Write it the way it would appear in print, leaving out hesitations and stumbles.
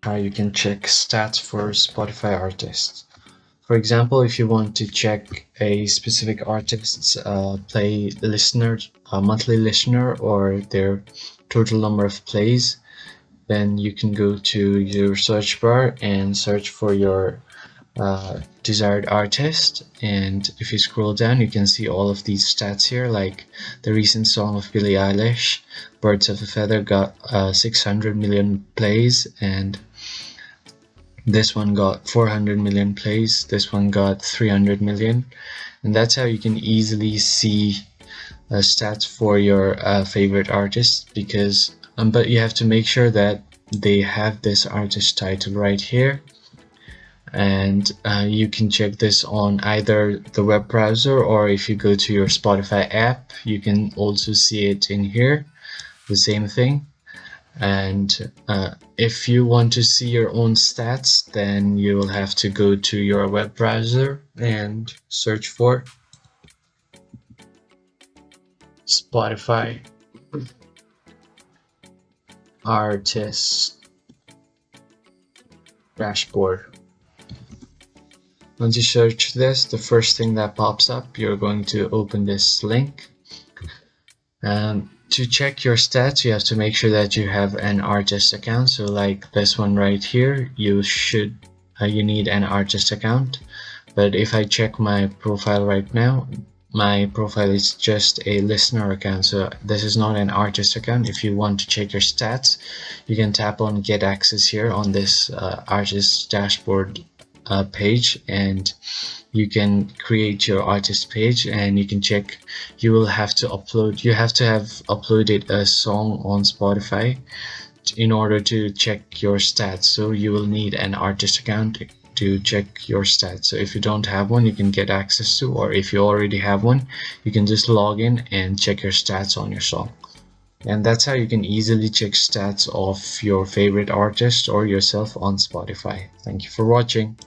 how you can check stats for Spotify artists. For example, if you want to check a specific artist's monthly listener, or their total number of plays, then you can go to your search bar and search for your desired artist, and if you scroll down you can see all of these stats here, like the recent song of Billie Eilish, Birds of a Feather, got 600 million plays, and this one got 400 million plays, this one got 300 million. And that's how you can easily see stats for your favorite artists, because but you have to make sure that they have this artist title right here, and you can check this on either the web browser, or if you go to your Spotify app you can also see it in here, the same thing. And if you want to see your own stats, then you will have to go to your web browser and search for Spotify artist dashboard. Once you search this, the first thing that pops up, you're going to open this link. To check your stats, you have to make sure that you have an artist account. So like this one right here, you need an artist account. But if I check my profile right now, my profile is just a listener account, so this is not an artist account. If you want to check your stats, you can tap on get access here on this artist dashboard page, and you can create your artist page, and you can check. You have to have uploaded a song on Spotify in order to check your stats, so you will need an artist account to check your stats. So if you don't have one, you can get access to, or if you already have one, you can just log in and check your stats on your song. And that's how you can easily check stats of your favorite artist or yourself on Spotify. Thank you for watching.